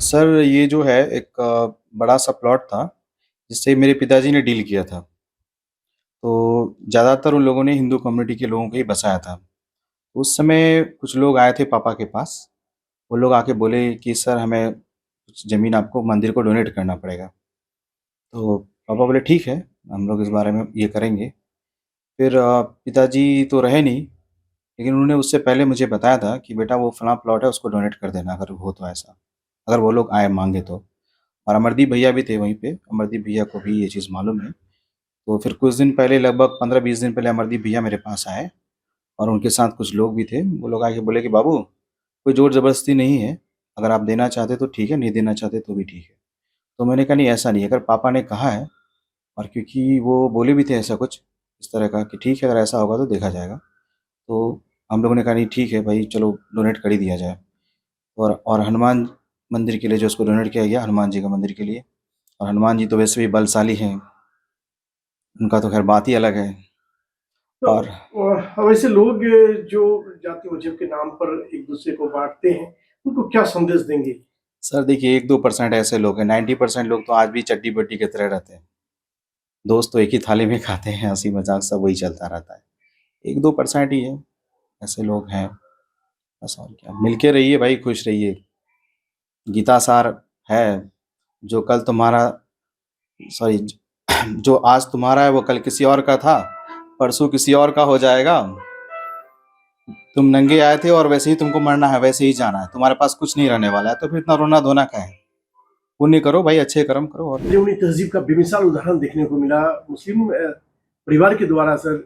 Sir ये जो है एक बड़ा-सा प्लॉट था, जिससे मेरे पिताजी ने डील किया था। तो ज़्यादातर उन लोगों ने हिंदू कम्युनिटी के लोगों को ही बसाया था। उस समय कुछ लोग आए थे पापा के पास, वो लोग आके बोले कि सर हमें कुछ ज़मीन आपको मंदिर को डोनेट करना पड़ेगा। तो पापा बोले ठीक है, हम लोग इस बारे में ये करेंगे। फिर पिताजी तो रहे नहीं, लेकिन उन्होंने उससे पहले मुझे बताया था कि बेटा वो फलाँ प्लॉट है उसको डोनेट कर देना अगर हो तो ऐसा, अगर वो लोग आए माँगे तो। और अमरदीप भैया भी थे वहीं पे, अमरदीप भैया को भी ये चीज़ मालूम है। तो फिर कुछ दिन पहले लगभग 15-20 दिन पहले अमरदीप भैया मेरे पास आए और उनके साथ कुछ लोग भी थे। वो लोग आके बोले कि बाबू कोई ज़ोर-ज़बरदस्ती नहीं है, अगर आप देना चाहते तो ठीक है, नहीं देना चाहते तो भी ठीक है। तो मैंने कहा नहीं ऐसा नहीं है, अगर पापा ने कहा है और क्योंकि वो बोले भी थे ऐसा कुछ इस तरह का कि ठीक है अगर ऐसा होगा तो देखा जाएगा। तो हम लोगों ने कहा नहीं ठीक है भाई चलो डोनेट कर ही दिया जाए। और हनुमान मंदिर के लिए जो उसको डोनेट किया गया, हनुमान जी का मंदिर के लिए। और हनुमान जी तो वैसे भी बलशाली हैं, उनका तो ख़ैर बात ही अलग है। तो और वैसे लोग जो जाति मजहब के नाम पर एक दूसरे को बांटते हैं, उनको क्या संदेश देंगे? सर देखिए 1-2% ऐसे लोग हैं, 90% लोग तो आज भी चड्डी-बड्डी की तरह रहते हैं। दोस्त तो एक ही थाली में खाते हैं, हँसी-मज़ाक सब वही चलता रहता है। 1-2% ही है, ऐसे लोग हैं, बस और क्या। मिल के रहिए भाई, खुश रहिए। गीता सार है, जो कल तुम्हारा सॉरी जो आज तुम्हारा है वो कल किसी और का था, परसों किसी और का हो जाएगा। तुम नंगे आए थे और वैसे ही तुमको मरना है, वैसे ही जाना है। तुम्हारे पास कुछ नहीं रहने वाला है, तो फिर इतना रोना-धोना क्या है? पुण्य करो भाई, अच्छे कर्म करो और क्या। जमुनी तहजीब का बेमिसाल उदाहरण देखने को मिला मुस्लिम परिवार के द्वारा। सर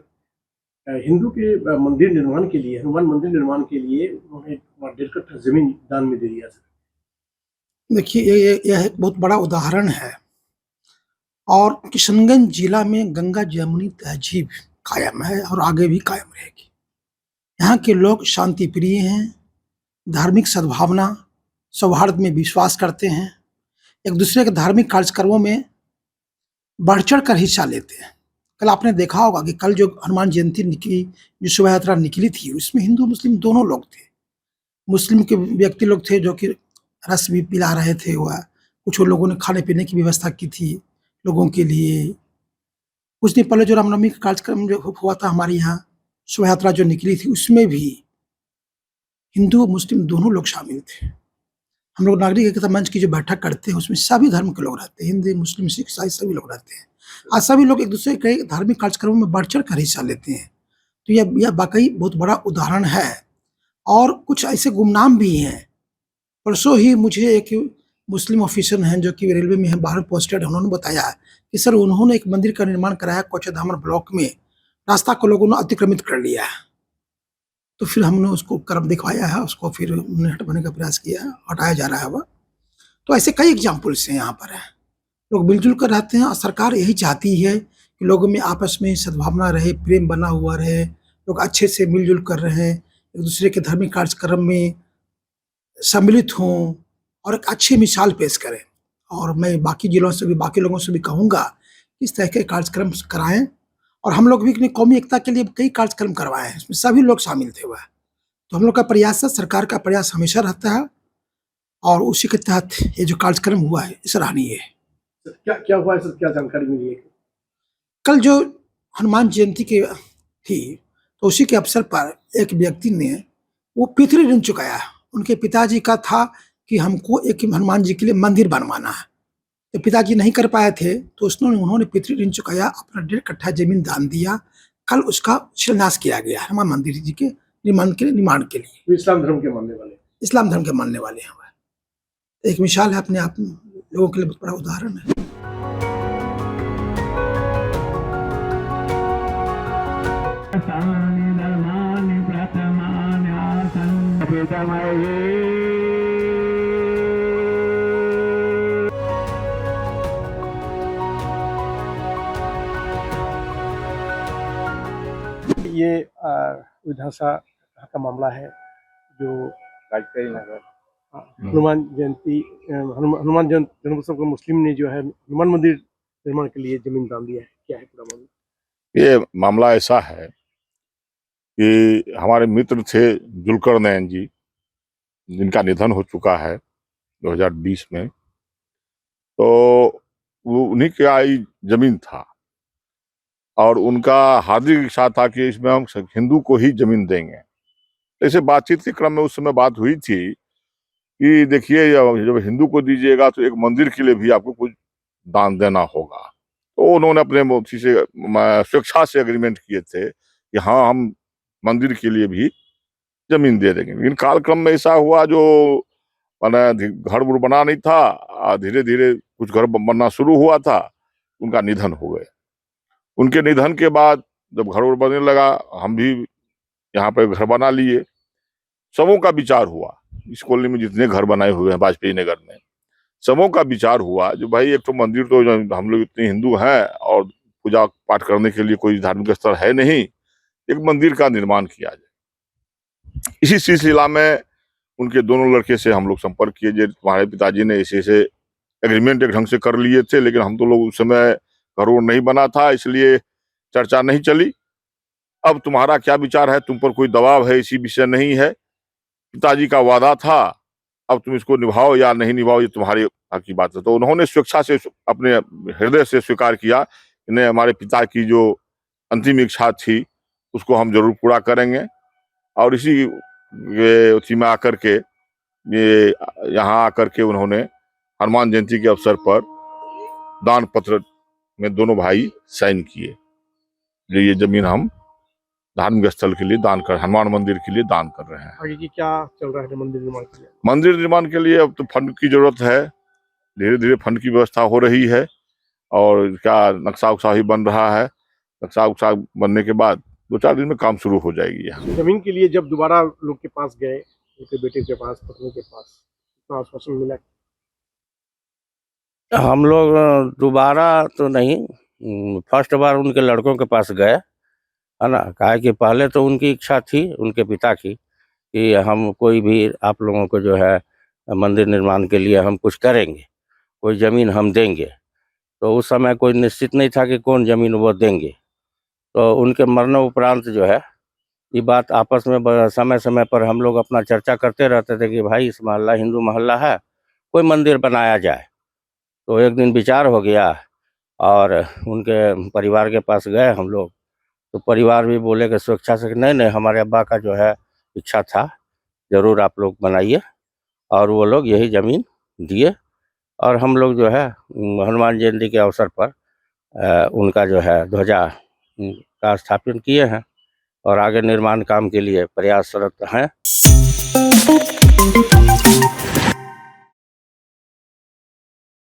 हिंदू के मंदिर निर्माण के लिए, हनुमान मंदिर निर्माण के लिए उन्होंने 1.5 कट्ठा जमीन दान में दे दिया। सर देखिए यह एक बहुत बड़ा उदाहरण है और किशनगंज जिला में गंगा जमुनी तहजीब कायम है और आगे भी कायम रहेगी। यहाँ के लोग शांति प्रिय हैं, धार्मिक सद्भावना, सौहार्द में विश्वास करते हैं, एक दूसरे के धार्मिक कार्यक्रमों में बढ़-चढ़ कर हिस्सा लेते हैं। कल आपने देखा होगा कि कल जो हनुमान जयंती निकली, जो शोभा यात्रा निकली थी, उसमें हिंदू-मुस्लिम दोनों लोग थे। मुस्लिम के व्यक्ति लोग थे जो कि रस भी पिला रहे थे वह, कुछ लोगों ने खाने-पीने की व्यवस्था की थी लोगों के लिए। कुछ दिन पहले जो रामनवमी का कार्यक्रम जो हुआ था हमारे यहाँ, शोभा यात्रा जो निकली थी, उसमें भी हिंदू, मुस्लिम दोनों लोग शामिल थे। हम लोग नागरिक एकता मंच की जो बैठक करते हैं, उसमें सभी धर्म के लोग रहते हैं, हिंदू, मुस्लिम, सिख, ईसाई सभी लोग रहते हैं। आज सभी लोग एक-दूसरे के धार्मिक कार्यक्रमों में बढ़-चढ़ कर हिस्सा लेते हैं। तो यह वाक़ई बहुत बड़ा उदाहरण है और कुछ ऐसे गुमनाम भी हैं। परसों ही मुझे एक मुस्लिम ऑफिसर हैं जो कि रेलवे में हैं, बाहर पोस्टेड हैं, उन्होंने बताया कि सर उन्होंने एक मंदिर का निर्माण कराया कोचाधामर ब्लॉक में, रास्ता को लोगों ने अतिक्रमित कर लिया है। तो फिर हमने उसको कर्म दिखवाया है, उसको फिर हमने हटवाने का प्रयास किया है, हटाया जा रहा है वह। तो ऐसे कई एग्ज़ाम्पल्स हैं यहाँ पर हैं। लोग मिल-जुल कर रहते हैं और सरकार यही चाहती है कि लोगों में आपस में सद्भावना रहे, प्रेम बना हुआ रहे, लोग अच्छे से मिल-जुल कर रहें, एक-दूसरे के धार्मिक कार्यक्रम में सम्मिलित हों और एक अच्छी मिसाल पेश करें। और मैं बाकी जिलों से भी, बाकी लोगों से भी कहूँगा कि इस तरह के कार्यक्रम कराएँ और हम लोग भी अपनी कौमी एकता के लिए कई कार्यक्रम करवाए हैं, इसमें सभी लोग शामिल थे वह। तो हम लोग का प्रयास है, सरकार का प्रयास हमेशा रहता है और उसी के तहत ये जो कार्यक्रम हुआ है, सराहनीय है। क्या क्या हुआ है? सर क्या जानकारी मिली है? कल जो हनुमान जयंती की थी, तो उसी के अवसर पर एक व्यक्ति ने वो पितृ ऋण चुकाया। उनके पिताजी का था कि हमको एक हनुमान जी के लिए मंदिर बनवाना है। तो पिताजी नहीं कर पाए थे, तो उन्होंने पितृ ऋण चुकाया, अपना 1.5 कट्ठा ज़मीन दान दिया। कल उसका शिलान्यास किया गया हनुमान मंदिर जी के निर्माण के लिए। वो इस्लाम धर्म के मानने वाले। इस्लाम धर्म के मानने वाले हैं वह। एक मिसाल है अपने आप में, लोगों के लिए बहुत बड़ा उदाहरण है। ये विधानसभा का मामला है जो राजकई नगर हनुमान जयंती हनुमान जन्मोत्सव को मुस्लिम ने जो है हनुमान मंदिर निर्माण के लिए जमीन दान दिया है। क्या है पूरा मामला? ये मामला ऐसा है कि हमारे मित्र थे जुल्करनैन जी, जिनका निधन हो चुका है। 2020 में। तो वो उन्हीं की आई जमीन था और उनका हार्दिक इच्छा था कि इसमें हम हिंदू को ही जमीन देंगे। ऐसे बातचीत के क्रम में उस समय बात हुई थी कि देखिए जब हिंदू को दीजिएगा तो एक मंदिर के लिए भी आपको कुछ दान देना होगा। तो उन्होंने अपने मोची से स्वेच्छा से एग्रीमेंट किए थे कि हाँ हम मंदिर के लिए भी जमीन दे देंगे। लेकिन कालक्रम में ऐसा हुआ जो माने घर उर बना नहीं था, धीरे धीरे कुछ घर बनना शुरू हुआ था, उनका निधन हो गया। उनके निधन के बाद जब घर उर बनने लगा, हम भी यहाँ पे घर बना लिए। सबों का विचार हुआ, इस कॉलोनी में जितने घर बनाए हुए हैं वाजपेयी नगर में, सबों का विचार हुआ जो भाई एक तो मंदिर तो हम लोग इतने हिंदू हैं और पूजा पाठ करने के लिए कोई धार्मिक स्थल है नहीं, एक मंदिर का निर्माण किया जाए। इसी सिलसिला में उनके दोनों लड़के से हम लोग संपर्क किए, जो तुम्हारे पिताजी ने ऐसे एग्रीमेंट एक ढंग से कर लिए थे, लेकिन हम तो लोग उस समय घरों नहीं बना था, इसलिए चर्चा नहीं चली। अब तुम्हारा क्या विचार है, तुम पर कोई दबाव है, इसी विषय नहीं है, पिताजी का वादा था, अब तुम इसको निभाओ या नहीं निभाओ ये तुम्हारी हक की बात है। तो उन्होंने स्वेच्छा से अपने हृदय से स्वीकार किया कि नहीं, हमारे पिता की जो अंतिम इच्छा थी उसको हम जरूर पूरा करेंगे। और उसी में आकर के ये यहाँ आकर के उन्होंने हनुमान जयंती के अवसर पर दान पत्र में दोनों भाई साइन किए, जो ये जमीन हम धार्मिक स्थल के लिए दान कर, हनुमान मंदिर के लिए दान कर रहे हैं। आगे की क्या चल रहा है मंदिर निर्माण के लिए? मंदिर निर्माण के लिए अब तो फंड की जरूरत है, धीरे धीरे फंड की व्यवस्था हो रही है और क्या नक्शा उक्सा भी बन रहा है। नक्शा उक्सा बनने के बाद 2-4 दिन में काम शुरू हो जाएगी। यहाँ जमीन के लिए जब दोबारा लोग के पास गए, उनके बेटे के पास, पत्नी के पास, तो आश्वासन मिला? हम लोग दोबारा तो नहीं, फर्स्ट बार उनके लड़कों के पास गए, है ना। कहा कि पहले तो उनकी इच्छा थी, उनके पिता की, कि हम कोई भी आप लोगों को जो है मंदिर निर्माण के लिए हम कुछ करेंगे, कोई ज़मीन हम देंगे। तो उस समय कोई निश्चित नहीं था कि कौन ज़मीन वो देंगे। तो उनके मरणोपरांत जो है ये बात आपस में समय समय पर हम लोग अपना चर्चा करते रहते थे कि भाई इस मोहल्ला हिंदू मोहल्ला है, कोई मंदिर बनाया जाए। तो एक दिन विचार हो गया और उनके परिवार के पास गए हम लोग। तो परिवार भी बोले कि स्वेच्छा से नहीं नहीं, हमारे अब्बा का जो है इच्छा था, ज़रूर आप लोग बनाइए। और वो लोग यही ज़मीन दिए और हम लोग जो है हनुमान जयंती के अवसर पर उनका जो है ध्वजा का स्थापन किए हैं और आगे निर्माण काम के लिए प्रयासरत हैं।